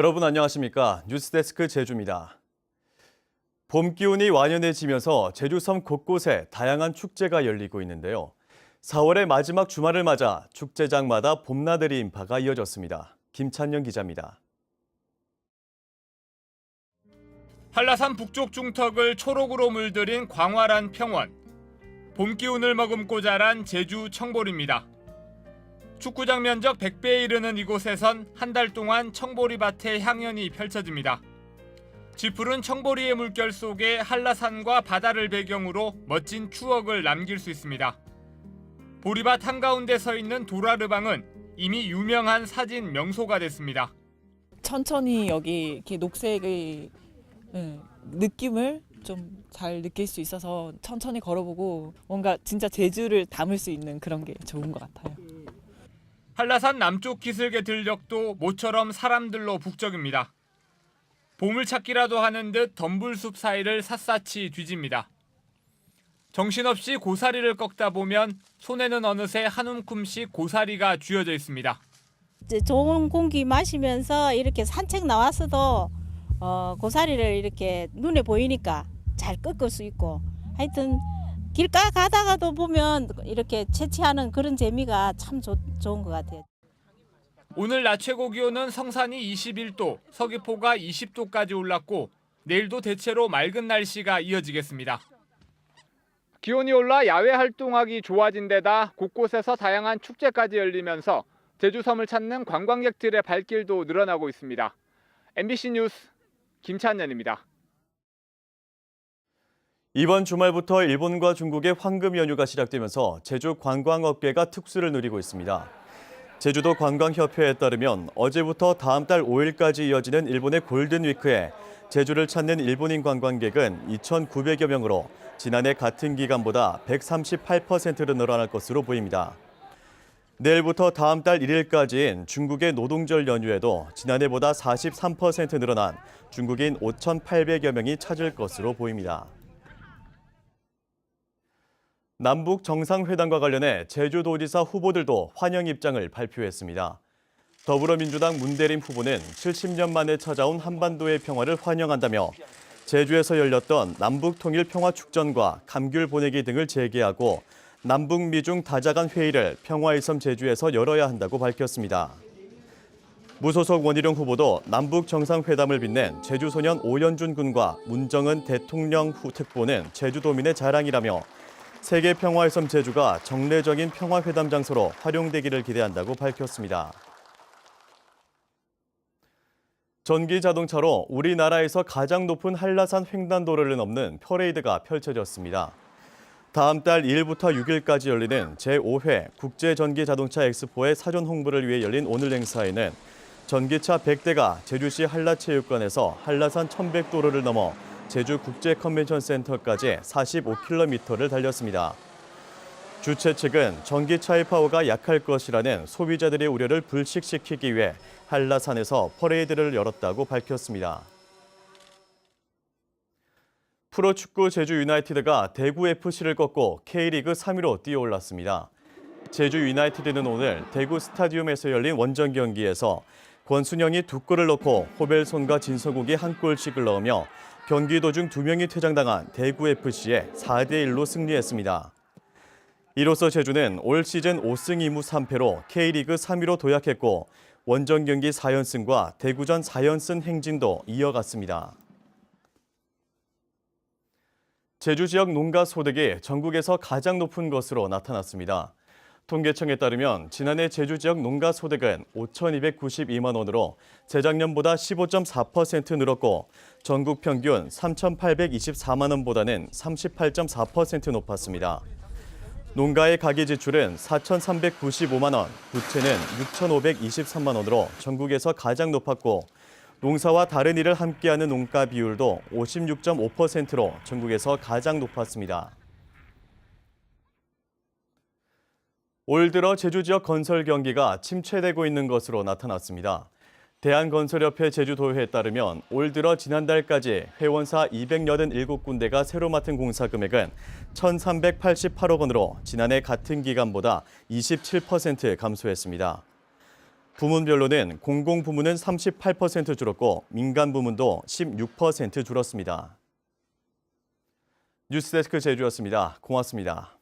여러분 안녕하십니까? 뉴스데스크 제주입니다. 봄 기온이 완연해지면서 제주섬 곳곳에 다양한 축제가 열리고 있는데요. 4월의 마지막 주말을 맞아 축제장마다 봄나들이 인파가 이어졌습니다. 김찬영 기자입니다. 한라산 북쪽 중턱을 초록으로 물들인 광활한 평원. 봄 기운을 머금고 자란 제주 청보리입니다. 축구장 면적 100배에 이르는 이곳에선 한 달 동안 청보리밭의 향연이 펼쳐집니다. 쥐푸른 청보리의 물결 속에 한라산과 바다를 배경으로 멋진 추억을 남길 수 있습니다. 보리밭 한가운데 서 있는 도라르방은 이미 유명한 사진 명소가 됐습니다. 천천히 여기 이렇게 녹색의 느낌을 좀 잘 느낄 수 있어서 천천히 걸어보고 뭔가 진짜 제주를 담을 수 있는 그런 게 좋은 것 같아요. 한라산 남쪽 기슭의 들녘도 모처럼 사람들로 북적입니다. 보물찾기라도 하는 듯 덤불숲 사이를 샅샅이 뒤집니다. 정신없이 고사리를 꺾다 보면 손에는 어느새 한 움큼씩 고사리가 쥐어져 있습니다. 이제 좋은 공기 마시면서 이렇게 산책 나왔어도 고사리를 이렇게 눈에 보이니까 잘 꺾을 수 있고, 하여튼 길가 가다가도 보면 이렇게 채취하는 그런 재미가 참 좋은 것 같아요. 오늘 낮 최고 기온은 성산이 21도, 서귀포가 20도까지 올랐고 내일도 대체로 맑은 날씨가 이어지겠습니다. 기온이 올라 야외 활동하기 좋아진 데다 곳곳에서 다양한 축제까지 열리면서 제주섬을 찾는 관광객들의 발길도 늘어나고 있습니다. MBC 뉴스 김찬현입니다. 이번 주말부터 일본과 중국의 황금 연휴가 시작되면서 제주 관광업계가 특수를 누리고 있습니다. 제주도 관광협회에 따르면 어제부터 다음 달 5일까지 이어지는 일본의 골든위크에 제주를 찾는 일본인 관광객은 2,900여 명으로 지난해 같은 기간보다 138%로 늘어날 것으로 보입니다. 내일부터 다음 달 1일까지인 중국의 노동절 연휴에도 지난해보다 43% 늘어난 중국인 5,800여 명이 찾을 것으로 보입니다. 남북 정상회담과 관련해 제주도지사 후보들도 환영 입장을 발표했습니다. 더불어민주당 문대림 후보는 70년 만에 찾아온 한반도의 평화를 환영한다며 제주에서 열렸던 남북통일평화축전과 감귤 보내기 등을 재개하고 남북미중 다자간 회의를 평화의 섬 제주에서 열어야 한다고 밝혔습니다. 무소속 원희룡 후보도 남북 정상회담을 빛낸 제주소년 오연준 군과 문정은 대통령 특보는 제주도민의 자랑이라며 세계 평화의 섬 제주가 정례적인 평화회담 장소로 활용되기를 기대한다고 밝혔습니다. 전기 자동차로 우리나라에서 가장 높은 한라산 횡단도로를 넘는 퍼레이드가 펼쳐졌습니다. 다음 달 2일부터 6일까지 열리는 제5회 국제전기자동차 엑스포의 사전 홍보를 위해 열린 오늘 행사에는 전기차 100대가 제주시 한라체육관에서 한라산 1100도로를 넘어 제주 국제컨벤션센터까지 45km를 달렸습니다. 주최 측은 전기차의 파워가 약할 것이라는 소비자들의 우려를 불식시키기 위해 한라산에서 퍼레이드를 열었다고 밝혔습니다. 프로축구 제주 유나이티드가 대구 FC를 꺾고 K리그 3위로 뛰어올랐습니다. 제주 유나이티드는 오늘 대구 스타디움에서 열린 원정 경기에서 권순영이 2골을 넣고 호벨손과 진서국이 1골씩을 넣으며 경기 도중 2명이 퇴장당한 대구 FC에 4대1로 승리했습니다. 이로써 제주는 올 시즌 5승 2무 3패로 K리그 3위로 도약했고 원정 경기 4연승과 대구전 4연승 행진도 이어갔습니다. 제주 지역 농가 소득이 전국에서 가장 높은 것으로 나타났습니다. 통계청에 따르면 지난해 제주 지역 농가 소득은 5,292만 원으로 재작년보다 15.4% 늘었고 전국 평균 3,824만 원보다는 38.4% 높았습니다. 농가의 가계 지출은 4,395만 원, 부채는 6,523만 원으로 전국에서 가장 높았고 농사와 다른 일을 함께하는 농가 비율도 56.5%로 전국에서 가장 높았습니다. 올 들어 제주 지역 건설 경기가 침체되고 있는 것으로 나타났습니다. 대한건설협회 제주도회에 따르면 올 들어 지난달까지 회원사 287군데가 새로 맡은 공사 금액은 1,388억 원으로 지난해 같은 기간보다 27% 감소했습니다. 부문별로는 공공부문은 38% 줄었고 민간 부문도 16% 줄었습니다. 뉴스데스크 제주였습니다. 고맙습니다.